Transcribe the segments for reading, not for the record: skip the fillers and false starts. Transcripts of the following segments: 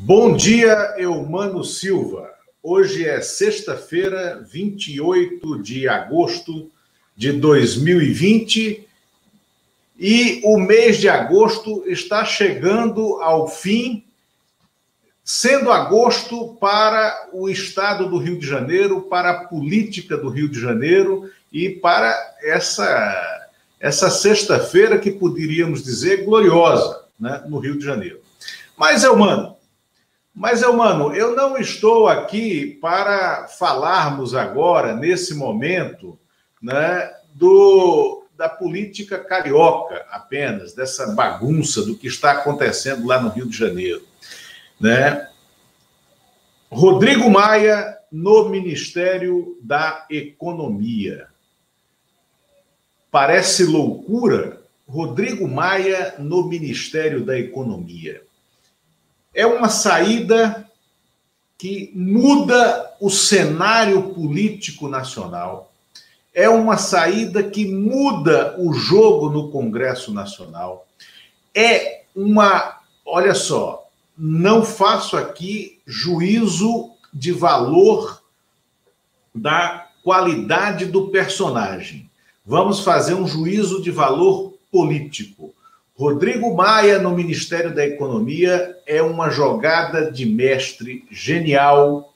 Bom dia, Eumano Silva. Hoje é sexta-feira, 28 de agosto de 2020 e o mês de agosto está chegando ao fim, sendo agosto para o estado do Rio de Janeiro, para a política do Rio de Janeiro e para essa sexta-feira que poderíamos dizer gloriosa, né, no Rio de Janeiro. Mas, Eumano, eu não estou aqui para falarmos agora, nesse momento, né, da política carioca apenas, dessa bagunça do que está acontecendo lá no Rio de Janeiro, né? Rodrigo Maia no Ministério da Economia. Parece loucura? Rodrigo Maia no Ministério da Economia. É uma saída que muda o cenário político nacional. É uma saída que muda o jogo no Congresso Nacional. Olha só, não faço aqui juízo de valor da qualidade do personagem. Vamos fazer um juízo de valor político. Rodrigo Maia no Ministério da Economia é uma jogada de mestre genial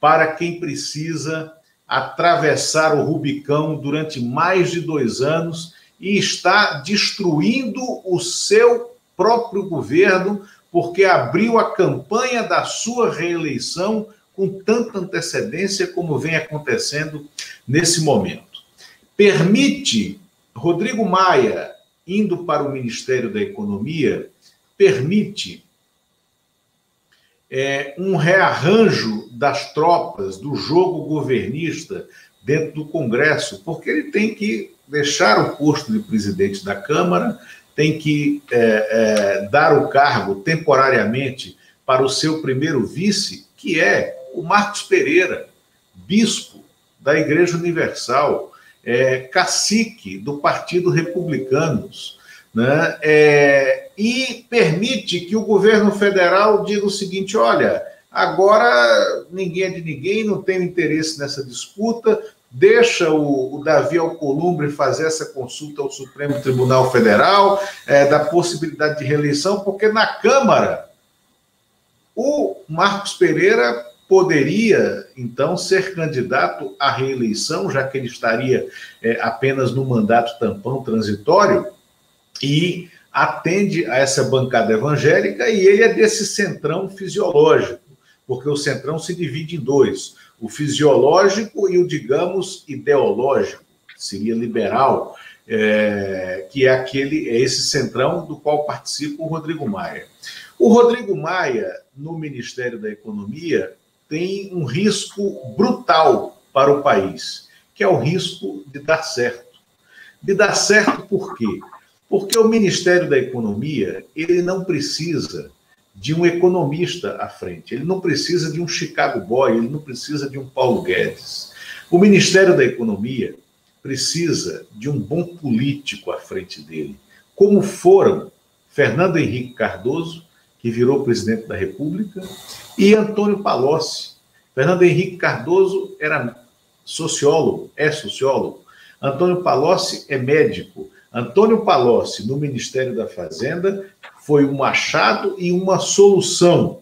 para quem precisa atravessar o Rubicão durante mais de 2 anos e está destruindo o seu próprio governo porque abriu a campanha da sua reeleição com tanta antecedência como vem acontecendo nesse momento. Permite Rodrigo Maia indo para o Ministério da Economia, permite um rearranjo das tropas do jogo governista dentro do Congresso, porque ele tem que deixar o posto de presidente da Câmara, tem que dar o cargo temporariamente para o seu primeiro vice, que é o Marcos Pereira, bispo da Igreja Universal, cacique do Partido Republicanos, né? E permite que o governo federal diga o seguinte: olha, agora ninguém é de ninguém, não tem interesse nessa disputa, deixa o Davi Alcolumbre fazer essa consulta ao Supremo Tribunal Federal, da possibilidade de reeleição, porque na Câmara o Marcos Pereira poderia, então, ser candidato à reeleição, já que ele estaria apenas no mandato tampão transitório, e atende a essa bancada evangélica, e ele é desse centrão fisiológico, porque o centrão se divide em 2, o fisiológico e o, digamos, ideológico, que seria liberal, que é esse centrão do qual participa o Rodrigo Maia. O Rodrigo Maia, no Ministério da Economia, tem um risco brutal para o país, que é o risco de dar certo. De dar certo por quê? Porque o Ministério da Economia, ele não precisa de um economista à frente, ele não precisa de um Chicago Boy, ele não precisa de um Paulo Guedes. O Ministério da Economia precisa de um bom político à frente dele, como foram Fernando Henrique Cardoso, que virou presidente da República, e Antônio Palocci. Fernando Henrique Cardoso era sociólogo, é sociólogo. Antônio Palocci é médico. Antônio Palocci, no Ministério da Fazenda, foi um achado e uma solução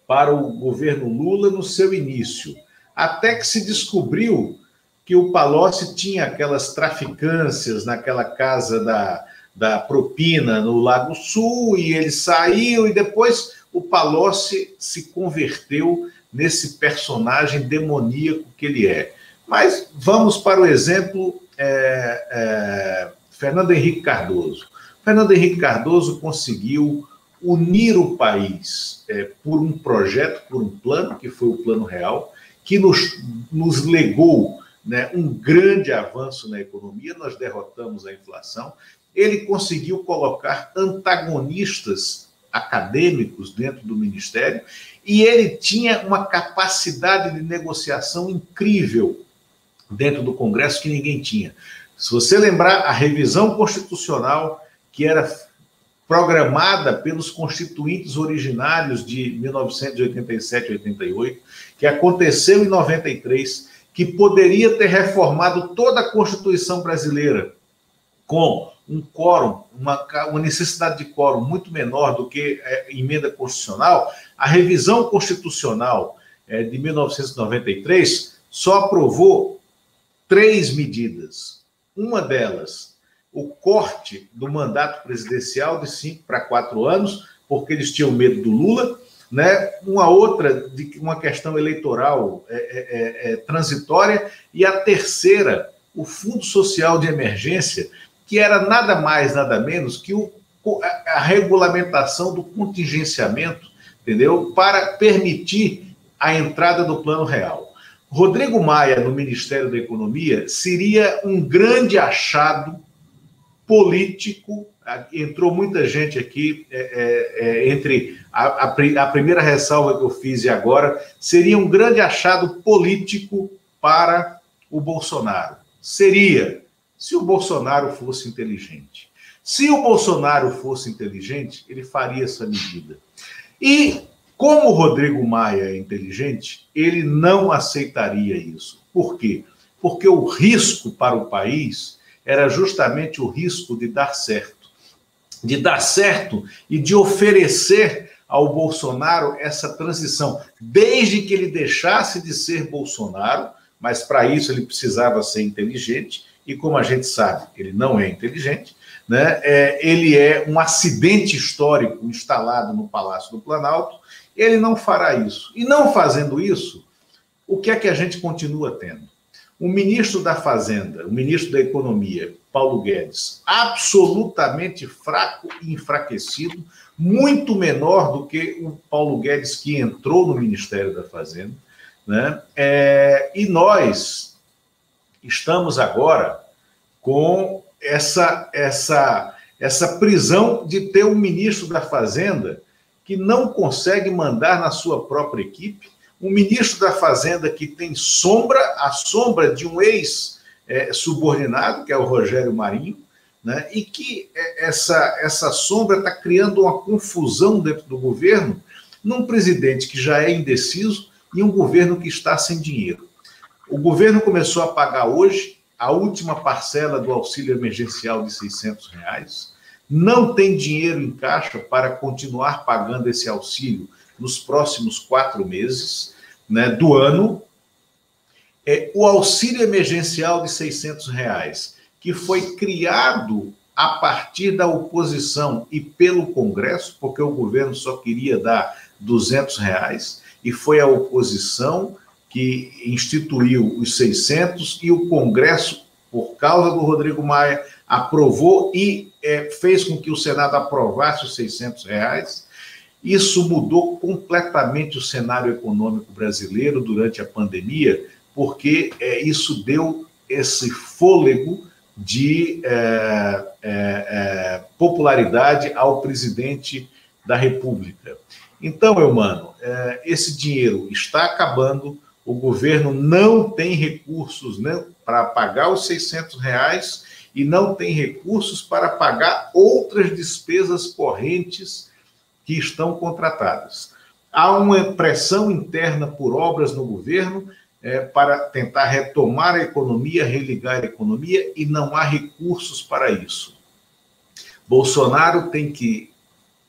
para o governo Lula no seu início. Até que se descobriu que o Palocci tinha aquelas traficâncias naquela casa da propina no Lago Sul, e ele saiu, e depois o Palocci se converteu nesse personagem demoníaco que ele é. Mas vamos para o exemplo Fernando Henrique Cardoso. Fernando Henrique Cardoso conseguiu unir o país por um projeto, por um plano, que foi o Plano Real, que nos legou, né, um grande avanço na economia, nós derrotamos a inflação. Ele conseguiu colocar antagonistas acadêmicos dentro do Ministério e ele tinha uma capacidade de negociação incrível dentro do Congresso que ninguém tinha. Se você lembrar, a revisão constitucional que era programada pelos constituintes originários de 1987 e 88, que aconteceu em 93, que poderia ter reformado toda a Constituição brasileira com um quórum, uma necessidade de quórum muito menor do que a emenda constitucional. A revisão constitucional de 1993 só aprovou 3 medidas. Uma delas, o corte do mandato presidencial de 5 para 4 anos, porque eles tinham medo do Lula, né? Uma outra, de uma questão eleitoral transitória, e a terceira, o Fundo Social de Emergência, que era nada mais, nada menos que a regulamentação do contingenciamento, entendeu? Para permitir a entrada do Plano Real. Rodrigo Maia, no Ministério da Economia, seria um grande achado político. Entrou muita gente aqui, entre a primeira ressalva que eu fiz e agora, seria um grande achado político para o Bolsonaro. Seria, se o Bolsonaro fosse inteligente. Se o Bolsonaro fosse inteligente, ele faria essa medida. E, como o Rodrigo Maia é inteligente, ele não aceitaria isso. Por quê? Porque o risco para o país era justamente o risco de dar certo. De dar certo e de oferecer ao Bolsonaro essa transição, desde que ele deixasse de ser Bolsonaro, mas para isso ele precisava ser inteligente, e como a gente sabe, ele não é inteligente, né? Ele é um acidente histórico instalado no Palácio do Planalto. Ele não fará isso. E não fazendo isso, o que é que a gente continua tendo? O ministro da Fazenda, o ministro da Economia, Paulo Guedes, absolutamente fraco e enfraquecido, muito menor do que o Paulo Guedes que entrou no Ministério da Fazenda, né? E nós estamos agora com essa prisão de ter um ministro da Fazenda que não consegue mandar na sua própria equipe, um ministro da Fazenda que tem a sombra de um ex-subordinado, que é o Rogério Marinho, né? E que essa sombra está criando uma confusão dentro do governo, num presidente que já é indeciso e um governo que está sem dinheiro. O governo começou a pagar hoje a última parcela do auxílio emergencial de R$600, não tem dinheiro em caixa para continuar pagando esse auxílio nos próximos 4 meses, né, do ano. O auxílio emergencial de R$600, que foi criado a partir da oposição e pelo Congresso, porque o governo só queria dar R$200, e foi a oposição que instituiu os 600, e o Congresso, por causa do Rodrigo Maia, aprovou e fez com que o Senado aprovasse os R$600. Isso mudou completamente o cenário econômico brasileiro durante a pandemia, porque isso deu esse fôlego de popularidade ao presidente da República. Então, meu mano, esse dinheiro está acabando, o governo não tem recursos, né, para pagar os R$600 e não tem recursos para pagar outras despesas correntes que estão contratadas. Há uma pressão interna por obras no governo para tentar retomar a economia, religar a economia, e não há recursos para isso. Bolsonaro tem que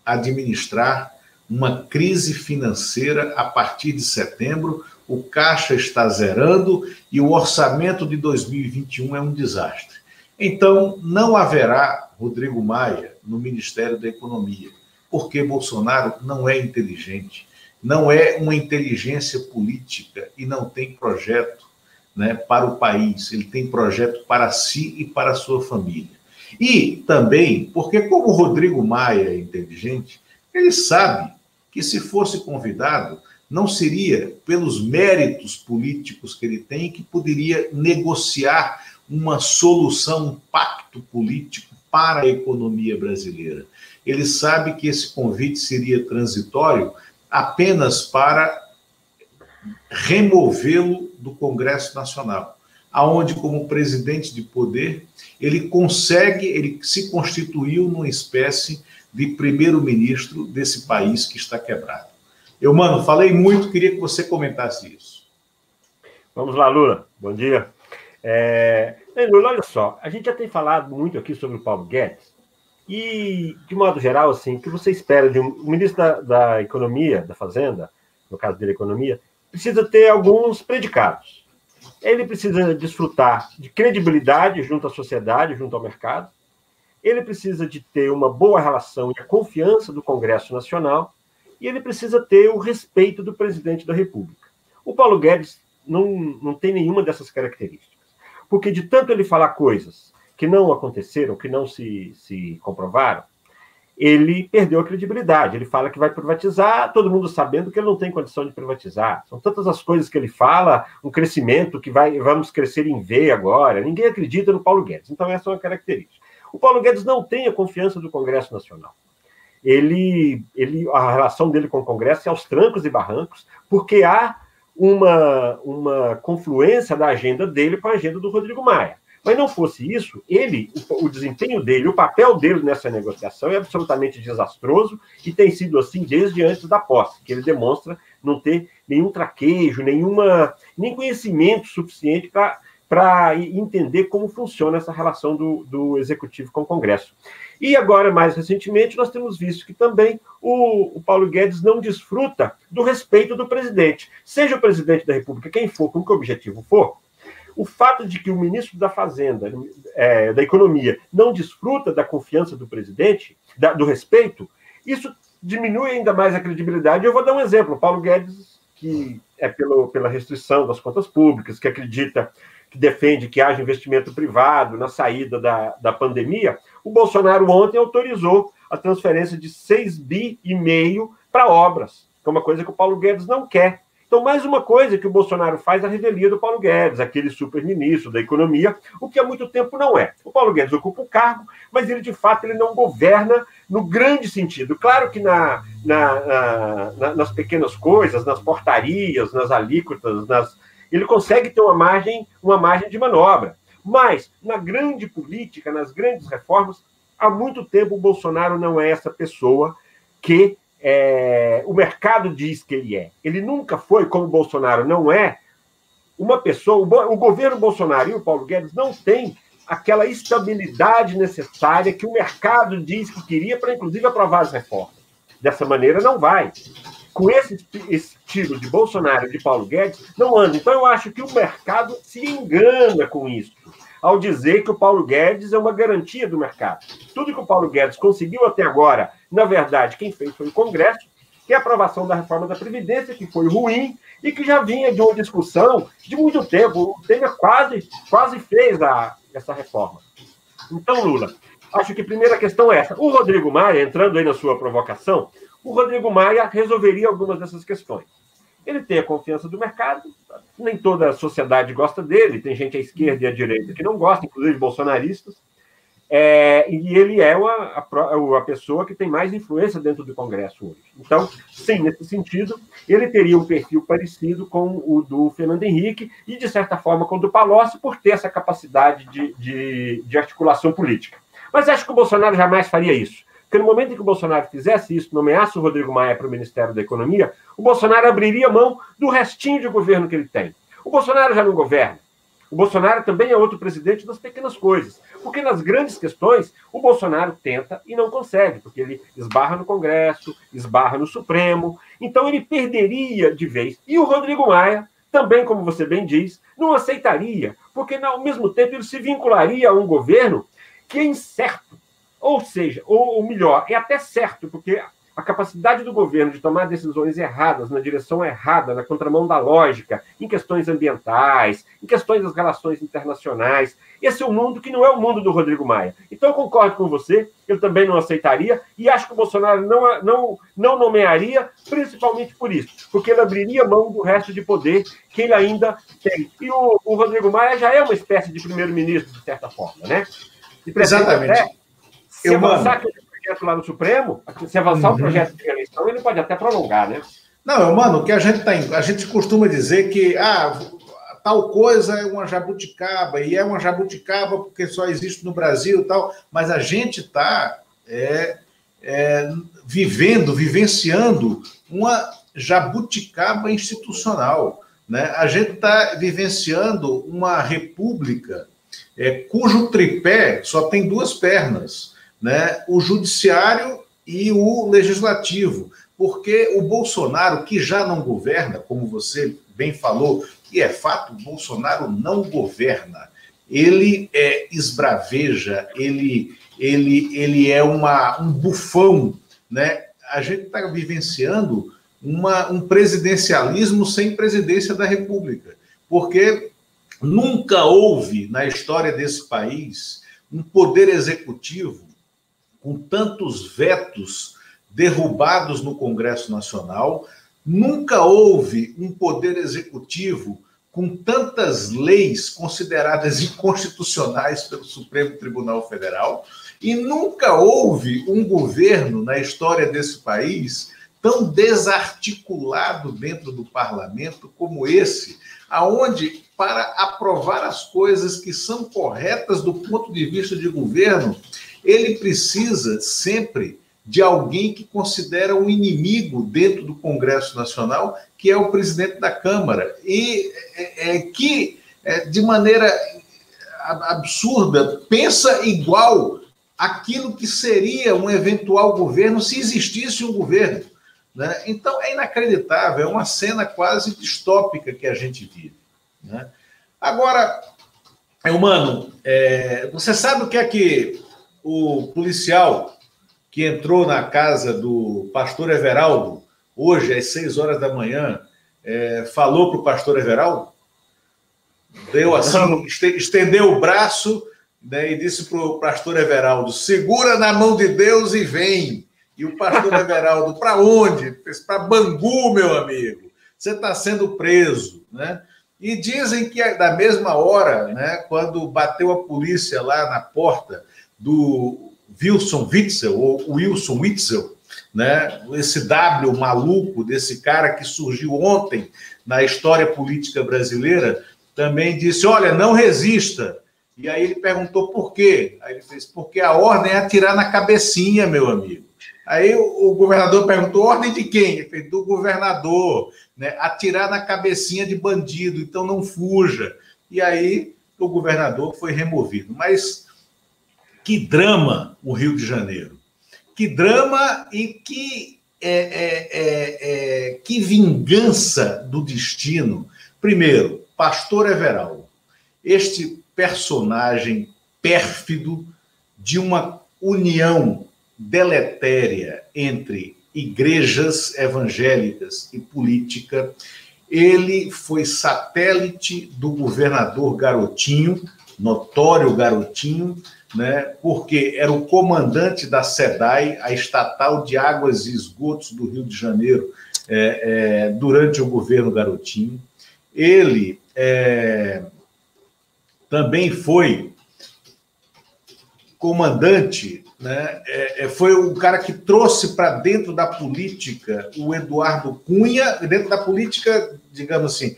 administrar uma crise financeira a partir de setembro. O caixa está zerando e o orçamento de 2021 é um desastre. Então, não haverá Rodrigo Maia no Ministério da Economia, porque Bolsonaro não é inteligente, não é uma inteligência política e não tem projeto, né, para o país. Ele tem projeto para si e para a sua família. E também porque, como o Rodrigo Maia é inteligente, ele sabe que, se fosse convidado, não seria pelos méritos políticos que ele tem que poderia negociar uma solução, um pacto político para a economia brasileira. Ele sabe que esse convite seria transitório apenas para removê-lo do Congresso Nacional, aonde, como presidente de poder, ele se constituiu numa espécie de primeiro-ministro desse país que está quebrado. Eu, mano, falei muito, queria que você comentasse isso. Vamos lá, Lula. Bom dia. Lula, olha só, a gente já tem falado muito aqui sobre o Paulo Guedes e, de modo geral, assim, o que você espera de um ministro da Economia, da Fazenda, no caso dele, Economia, precisa ter alguns predicados. Ele precisa desfrutar de credibilidade junto à sociedade, junto ao mercado. Ele precisa de ter uma boa relação e a confiança do Congresso Nacional. E ele precisa ter o respeito do presidente da República. O Paulo Guedes não tem nenhuma dessas características. Porque de tanto ele falar coisas que não aconteceram, que não se comprovaram, ele perdeu a credibilidade. Ele fala que vai privatizar, todo mundo sabendo que ele não tem condição de privatizar. São tantas as coisas que ele fala, um crescimento que vamos crescer em V agora. Ninguém acredita no Paulo Guedes. Então, essa é uma característica. O Paulo Guedes não tem a confiança do Congresso Nacional. A relação dele com o Congresso é aos trancos e barrancos, porque há uma confluência da agenda dele com a agenda do Rodrigo Maia. Mas não fosse isso, o desempenho dele, o papel dele nessa negociação é absolutamente desastroso e tem sido assim desde antes da posse, que ele demonstra não ter nenhum traquejo, nem conhecimento suficiente para entender como funciona essa relação do Executivo com o Congresso. E agora, mais recentemente, nós temos visto que também o Paulo Guedes não desfruta do respeito do presidente. Seja o presidente da República quem for, com que objetivo for, o fato de que o ministro da Fazenda, da Economia, não desfruta da confiança do presidente, do respeito, isso diminui ainda mais a credibilidade. Eu vou dar um exemplo. O Paulo Guedes, que é pela restrição das contas públicas, que acredita, que defende que haja investimento privado na saída da pandemia, o Bolsonaro ontem autorizou a transferência de 6,5 bi para obras, que é uma coisa que o Paulo Guedes não quer. Então, mais uma coisa que o Bolsonaro faz é a revelia do Paulo Guedes, aquele super-ministro da Economia, o que há muito tempo não é. O Paulo Guedes ocupa o cargo, mas ele, de fato, ele não governa no grande sentido. Claro que nas pequenas coisas, nas portarias, nas alíquotas, ele consegue ter uma margem de manobra. Mas, na grande política, nas grandes reformas, há muito tempo o Bolsonaro não é essa pessoa que o mercado diz que ele é. Ele nunca foi, como o Bolsonaro não é, uma pessoa... O governo Bolsonaro e o Paulo Guedes não têm aquela estabilidade necessária que o mercado diz que queria para, inclusive, aprovar as reformas. Dessa maneira, não vai. Com esse estilo de Bolsonaro e de Paulo Guedes, não anda. Então, eu acho que o mercado se engana com isso, ao dizer que o Paulo Guedes é uma garantia do mercado. Tudo que o Paulo Guedes conseguiu até agora, na verdade, quem fez foi o Congresso, que é a aprovação da reforma da Previdência, que foi ruim e que já vinha de uma discussão de muito tempo. O Temer quase fez essa reforma. Então, Lula, acho que a primeira questão é essa. O Rodrigo Maia, entrando aí na sua provocação, o Rodrigo Maia resolveria algumas dessas questões. Ele tem a confiança do mercado, nem toda a sociedade gosta dele, tem gente à esquerda e à direita que não gosta, inclusive bolsonaristas, e ele é a pessoa que tem mais influência dentro do Congresso hoje. Então, sim, nesse sentido, ele teria um perfil parecido com o do Fernando Henrique e, de certa forma, com o do Palocci, por ter essa capacidade de articulação política. Mas acho que o Bolsonaro jamais faria isso. Porque no momento em que o Bolsonaro fizesse isso, nomeasse o Rodrigo Maia para o Ministério da Economia, o Bolsonaro abriria mão do restinho de governo que ele tem. O Bolsonaro já não governa. O Bolsonaro também é outro presidente das pequenas coisas. Porque nas grandes questões, o Bolsonaro tenta e não consegue, porque ele esbarra no Congresso, esbarra no Supremo. Então ele perderia de vez. E o Rodrigo Maia, também, como você bem diz, não aceitaria, porque ao mesmo tempo ele se vincularia a um governo que é incerto. Ou seja, ou melhor, é até certo, porque a capacidade do governo de tomar decisões erradas, na direção errada, na contramão da lógica, em questões ambientais, em questões das relações internacionais, esse é um mundo que não é o mundo do Rodrigo Maia. Então, eu concordo com você, ele também não aceitaria, e acho que o Bolsonaro não nomearia, principalmente por isso, porque ele abriria mão do resto de poder que ele ainda tem. E o Rodrigo Maia já é uma espécie de primeiro-ministro, de certa forma, né? Exatamente. Se avançar aquele projeto lá no Supremo, se avançar o projeto de reeleição, ele pode até prolongar, né? Não, mano, o que a gente costuma dizer que tal coisa é uma jabuticaba, e é uma jabuticaba porque só existe no Brasil e tal, mas a gente está vivenciando uma jabuticaba institucional, né? A gente está vivenciando uma república cujo tripé só tem duas pernas, né? O judiciário e o legislativo, porque o Bolsonaro, que já não governa, como você bem falou, que é fato, o Bolsonaro não governa, ele esbraveja, ele é um bufão, né? A gente está vivenciando um presidencialismo sem presidência da República, porque nunca houve na história desse país um poder executivo com tantos vetos derrubados no Congresso Nacional, nunca houve um poder executivo com tantas leis consideradas inconstitucionais pelo Supremo Tribunal Federal, e nunca houve um governo na história desse país tão desarticulado dentro do parlamento como esse, aonde, para aprovar as coisas que são corretas do ponto de vista de governo, ele precisa sempre de alguém que considera um inimigo dentro do Congresso Nacional, que é o presidente da Câmara, e que, de maneira absurda, pensa igual aquilo que seria um eventual governo se existisse um governo, né? Então, é inacreditável, é uma cena quase distópica que a gente vive, né? Agora, Eumano, você sabe o que é que o policial que entrou na casa do pastor Everaldo, hoje, às 6 horas da manhã, falou para o pastor Everaldo? Deu assim, estendeu o braço, né, e disse para o pastor Everaldo: segura na mão de Deus e vem. E o pastor Everaldo: para onde? Para Bangu, meu amigo. Você está sendo preso, né? E dizem que da mesma hora, né, quando bateu a polícia lá na porta do Wilson Witzel, né, esse W maluco desse cara que surgiu ontem na história política brasileira, também disse: olha, não resista. E aí ele perguntou por quê. Aí ele fez: porque a ordem é atirar na cabecinha, meu amigo. Aí o governador perguntou: ordem de quem? Ele fez: do governador, né? Atirar na cabecinha de bandido, então não fuja. E aí o governador foi removido. Mas que drama o Rio de Janeiro. Que drama e que vingança do destino. Primeiro, pastor Everaldo, este personagem pérfido de uma união deletéria entre igrejas evangélicas e política, ele foi satélite do governador Garotinho, notório Garotinho, né, porque era o comandante da SEDAI, a Estatal de Águas e Esgotos do Rio de Janeiro, durante o governo Garotinho. Ele também foi comandante, né? Foi o cara que trouxe para dentro da política o Eduardo Cunha, dentro da política, digamos assim,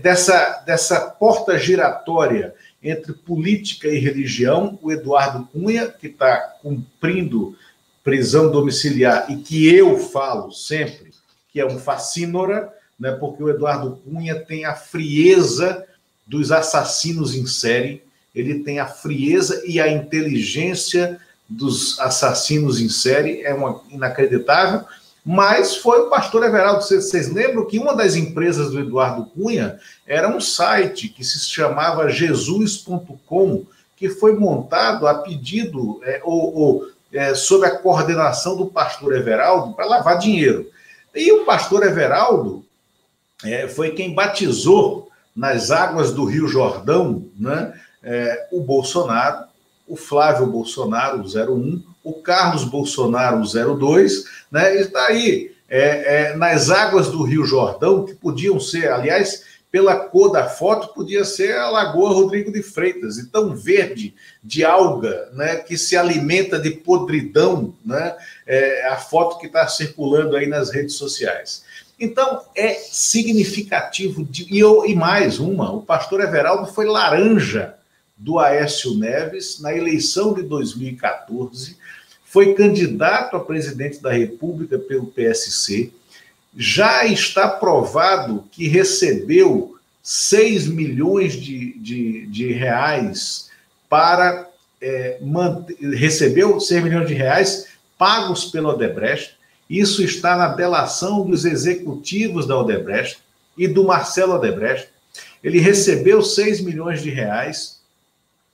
dessa porta giratória entre política e religião, o Eduardo Cunha, que está cumprindo prisão domiciliar e que eu falo sempre que é um facínora, né? Porque o Eduardo Cunha tem a frieza dos assassinos em série, ele tem a frieza e a inteligência dos assassinos em série, é inacreditável, mas foi o pastor Everaldo. Vocês lembram que uma das empresas do Eduardo Cunha era um site que se chamava Jesus.com, que foi montado a pedido sob a coordenação do pastor Everaldo para lavar dinheiro. E o pastor Everaldo foi quem batizou nas águas do Rio Jordão, né, o Bolsonaro, o Flávio Bolsonaro, o 01, o Carlos Bolsonaro, o 02, né, e está aí, nas águas do Rio Jordão, que podiam ser, aliás, pela cor da foto, podia ser a Lagoa Rodrigo de Freitas, e tão verde de alga, né, que se alimenta de podridão, né, a foto que está circulando aí nas redes sociais. Então, é significativo, e mais uma, o pastor Everaldo foi laranja do Aécio Neves na eleição de 2014, foi candidato a presidente da República pelo PSC, já está provado que recebeu 6 milhões de reais para recebeu 6 milhões de reais pagos pela Odebrecht. Isso está na delação dos executivos da Odebrecht e do Marcelo Odebrecht. Ele recebeu 6 milhões de reais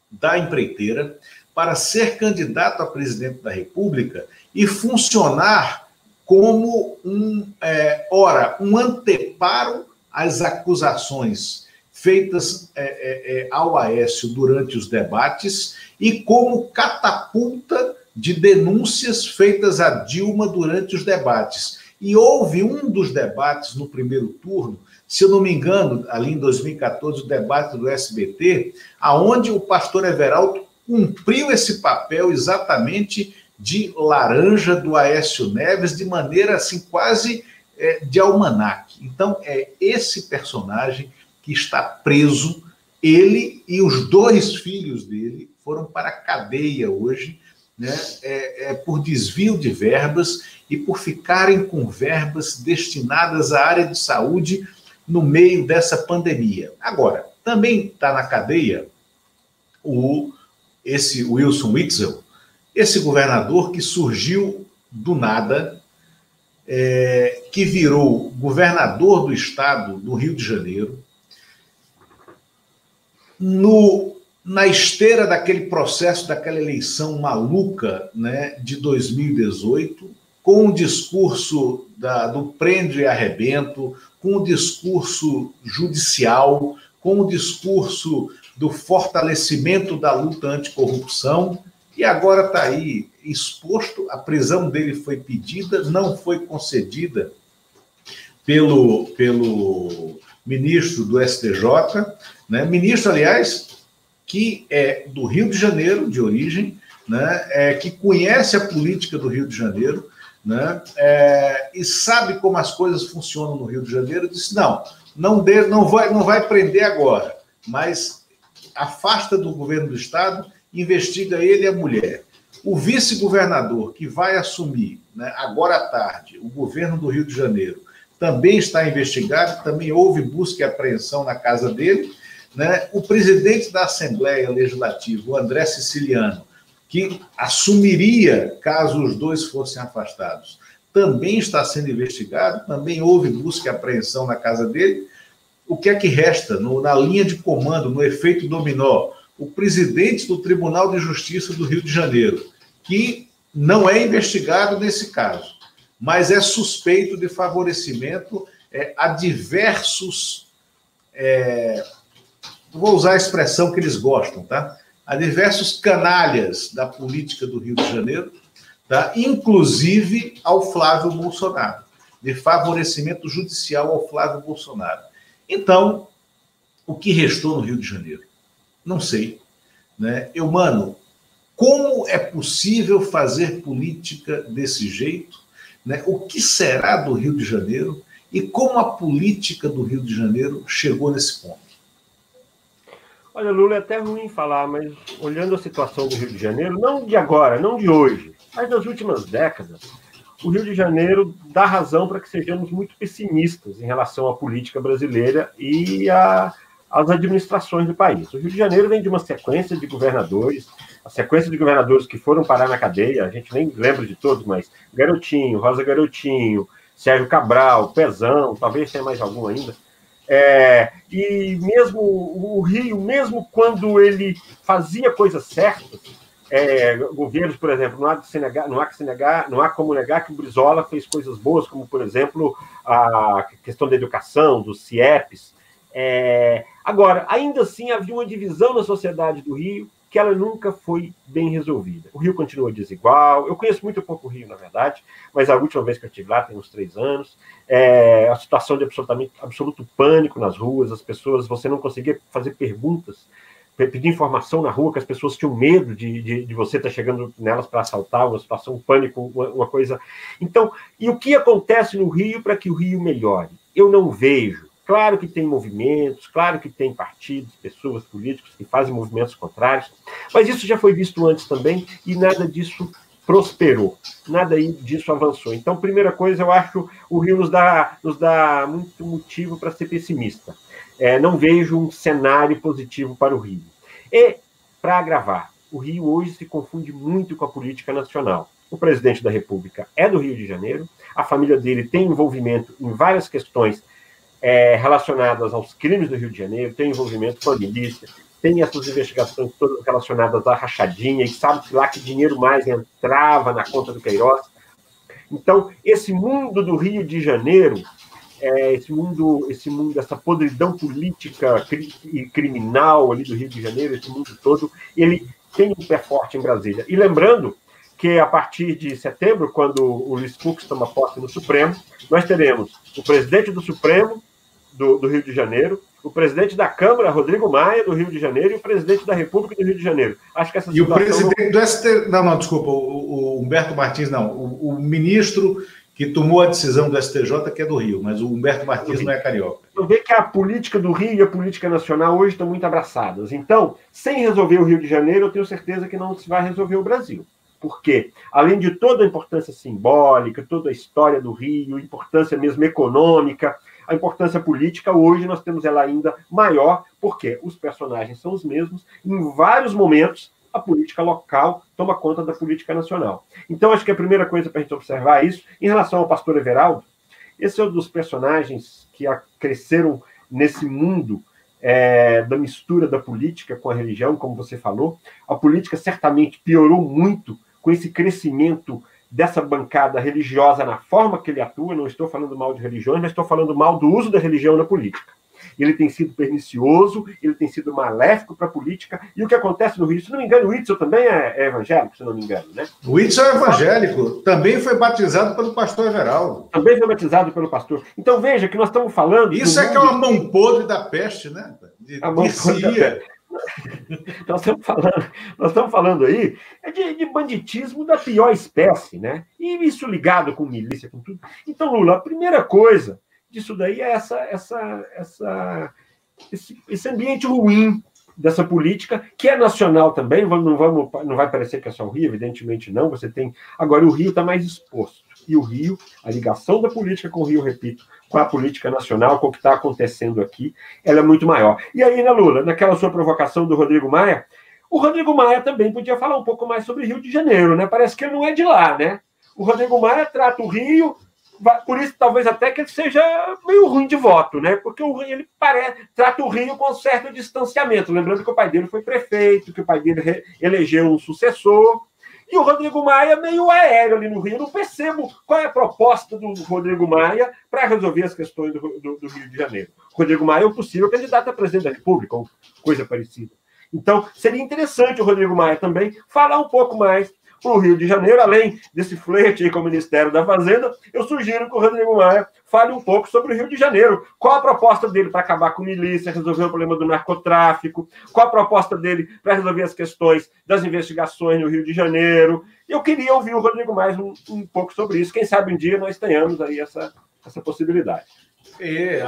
da empreiteira para ser candidato a presidente da República e funcionar como um anteparo às acusações feitas ao Aécio durante os debates e como catapulta de denúncias feitas a Dilma durante os debates. E houve um dos debates no primeiro turno, se eu não me engano, ali em 2014, o debate do SBT, aonde o pastor Everaldo cumpriu esse papel exatamente de laranja do Aécio Neves, de maneira assim quase de almanaque. Então, é esse personagem que está preso, ele e os 2 filhos dele foram para a cadeia hoje, né, por desvio de verbas e por ficarem com verbas destinadas à área de saúde no meio dessa pandemia. Agora, também está na cadeia esse Wilson Witzel, esse governador que surgiu do nada, que virou governador do estado do Rio de Janeiro, na esteira daquele processo, daquela eleição maluca, né, de 2018, com o discurso do prende e arrebento, com o discurso judicial, com o discurso do fortalecimento da luta anticorrupção, e agora está aí exposto. A prisão dele foi pedida, não foi concedida pelo ministro do STJ, né? Ministro, aliás, que é do Rio de Janeiro, de origem, né? Que conhece a política do Rio de Janeiro, né? E sabe como as coisas funcionam no Rio de Janeiro. Disse, não vai prender agora, mas afasta do governo do estado, investiga ele e a mulher. O vice-governador que vai assumir, né, agora à tarde, o governo do Rio de Janeiro, também está investigado, também houve busca e apreensão na casa dele, né? O presidente da Assembleia Legislativa, o André Siciliano, que assumiria caso os 2 fossem afastados, também está sendo investigado, também houve busca e apreensão na casa dele. O que é que resta na linha de comando, no efeito dominó? O presidente do Tribunal de Justiça do Rio de Janeiro, que não é investigado nesse caso, mas é suspeito de favorecimento a diversos... vou usar a expressão que eles gostam, tá? A diversos canalhas da política do Rio de Janeiro, tá? Inclusive ao Flávio Bolsonaro, de favorecimento judicial ao Flávio Bolsonaro. Então, o que restou no Rio de Janeiro? Não sei, né? Mano, como é possível fazer política desse jeito? Né? O que será do Rio de Janeiro? E como a política do Rio de Janeiro chegou nesse ponto? Olha, Lula, é até ruim falar, mas olhando a situação do Rio de Janeiro, não de agora, não de hoje, mas das últimas décadas, o Rio de Janeiro dá razão para que sejamos muito pessimistas em relação à política brasileira e às administrações do país. O Rio de Janeiro vem de uma sequência de governadores, a sequência de governadores que foram parar na cadeia, a gente nem lembra de todos, mas Garotinho, Rosa Garotinho, Sérgio Cabral, Pezão, talvez tenha mais algum ainda. E mesmo o Rio, mesmo quando ele fazia coisas certas, governos, por exemplo, não há como negar que o Brizola fez coisas boas, como, por exemplo, a questão da educação, dos CIEPs. Agora, ainda assim, havia uma divisão na sociedade do Rio que ela nunca foi bem resolvida. O Rio continua desigual. Eu conheço muito pouco o Rio, na verdade, mas a última vez que eu estive lá, tem uns 3 anos, a situação de absoluto pânico nas ruas, as pessoas, você não conseguia fazer perguntas, pedir informação na rua, que as pessoas tinham medo de você estar chegando nelas para assaltar, uma situação de pânico, uma coisa... Então, e o que acontece no Rio para que o Rio melhore? Eu não vejo. Claro que tem movimentos, claro que tem partidos, pessoas, políticos que fazem movimentos contrários, mas isso já foi visto antes também e nada disso prosperou. Nada disso avançou. Então, primeira coisa, eu acho que o Rio nos dá muito motivo para ser pessimista. Não vejo um cenário positivo para o Rio. E, para agravar, o Rio hoje se confunde muito com a política nacional. O presidente da República é do Rio de Janeiro, a família dele tem envolvimento em várias questões relacionadas aos crimes do Rio de Janeiro, tem envolvimento com a milícia, tem essas investigações todas relacionadas à rachadinha, e sabe lá que dinheiro mais entrava na conta do Queiroz. Então, esse mundo do Rio de Janeiro, esse mundo, essa podridão política e criminal ali do Rio de Janeiro, esse mundo todo, ele tem um pé forte em Brasília. E lembrando que, a partir de setembro, quando o Luiz Fux toma posse no Supremo, nós teremos o presidente do Supremo do Rio de Janeiro, o presidente da Câmara, Rodrigo Maia, do Rio de Janeiro, e o presidente da República do Rio de Janeiro. Acho que essa situação... E o presidente do STJ... Não, desculpa, o Humberto Martins, não. O ministro que tomou a decisão do STJ, que é do Rio, mas o Humberto Martins não é carioca. Eu vejo que a política do Rio e a política nacional hoje estão muito abraçadas. Então, sem resolver o Rio de Janeiro, eu tenho certeza que não se vai resolver o Brasil. Porque, além de toda a importância simbólica, toda a história do Rio, importância mesmo econômica, a importância política, hoje nós temos ela ainda maior, porque os personagens são os mesmos, em vários momentos a política local toma conta da política nacional. Então, acho que a primeira coisa para a gente observar é isso. Em relação ao pastor Everaldo, esse é um dos personagens que cresceram nesse mundo da mistura da política com a religião, como você falou. A política certamente piorou muito com esse crescimento dessa bancada religiosa na forma que ele atua. Não estou falando mal de religiões, mas estou falando mal do uso da religião na política. Ele tem sido pernicioso, ele tem sido maléfico para a política, e o que acontece no Rio, se não me engano, o Whitson também é evangélico, se não me engano, né? O Whitson é evangélico, também foi batizado pelo pastor Everaldo. Também foi batizado pelo pastor. Então, veja que nós estamos falando... Isso é que é uma mão podre da peste, né? A mão podre da peste. Nós estamos falando aí de banditismo da pior espécie, né? E isso ligado com milícia, com tudo. Então, Lula, a primeira coisa disso daí é esse ambiente ruim dessa política, que é nacional também. Não vai parecer que é só o Rio, evidentemente não. Você tem... Agora, o Rio está mais exposto. E o Rio, a ligação da política com o Rio, repito, com a política nacional, com o que está acontecendo aqui, ela é muito maior. E aí, né, Lula, naquela sua provocação do Rodrigo Maia, o Rodrigo Maia também podia falar um pouco mais sobre Rio de Janeiro, né? Parece que ele não é de lá, né? O Rodrigo Maia trata o Rio... Por isso, talvez até que ele seja meio ruim de voto, né? Porque ele trata o Rio com um certo distanciamento. Lembrando que o pai dele foi prefeito, que o pai dele elegeu um sucessor. E o Rodrigo Maia meio aéreo ali no Rio. Eu não percebo qual é a proposta do Rodrigo Maia para resolver as questões do Rio de Janeiro. O Rodrigo Maia é um possível candidato a presidente da República, ou coisa parecida. Então, seria interessante o Rodrigo Maia também falar um pouco mais para o Rio de Janeiro, além desse flerte aí com o Ministério da Fazenda. Eu sugiro que o Rodrigo Maia fale um pouco sobre o Rio de Janeiro. Qual a proposta dele para acabar com a milícia, resolver o problema do narcotráfico? Qual a proposta dele para resolver as questões das investigações no Rio de Janeiro? Eu queria ouvir o Rodrigo Maia um pouco sobre isso. Quem sabe um dia nós tenhamos aí essa possibilidade.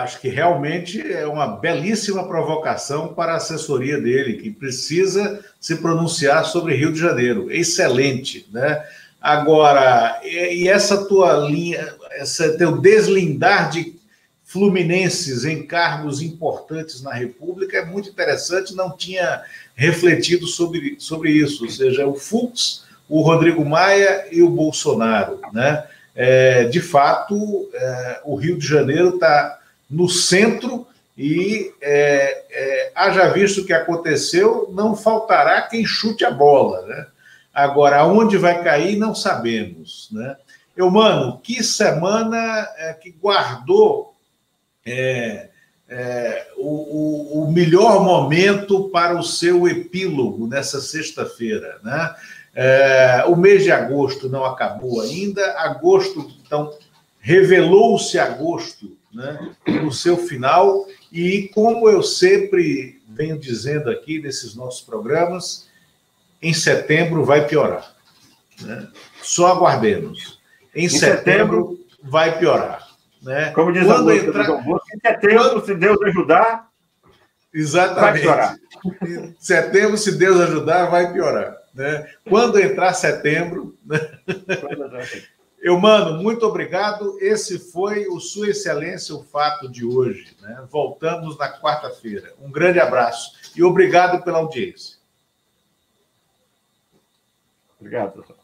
Acho que realmente é uma belíssima provocação para a assessoria dele, que precisa se pronunciar sobre Rio de Janeiro. Excelente, né? Agora, e essa tua linha, esse teu deslindar de fluminenses em cargos importantes na República é muito interessante, não tinha refletido sobre isso, ou seja, o Fux, o Rodrigo Maia e o Bolsonaro, né? De fato, o Rio de Janeiro está no centro e, haja visto o que aconteceu, não faltará quem chute a bola, né? Agora, aonde vai cair, não sabemos, né? Mano, que semana que guardou o melhor momento para o seu epílogo nessa sexta-feira, né? O mês de agosto não acabou ainda. Agosto, então, revelou-se agosto, né, no seu final, e como eu sempre venho dizendo aqui nesses nossos programas, em setembro vai piorar, né? Só aguardemos. Em setembro vai piorar, né? Como diz a música do João Bosco, em setembro, se Deus ajudar, exatamente, vai piorar. Em setembro, se Deus ajudar, vai piorar. né? Quando entrar setembro... Eumano, muito obrigado. Esse foi o Sua Excelência, o Fato de hoje, né? Voltamos na quarta-feira. Um grande abraço e obrigado pela audiência. Obrigado, professor.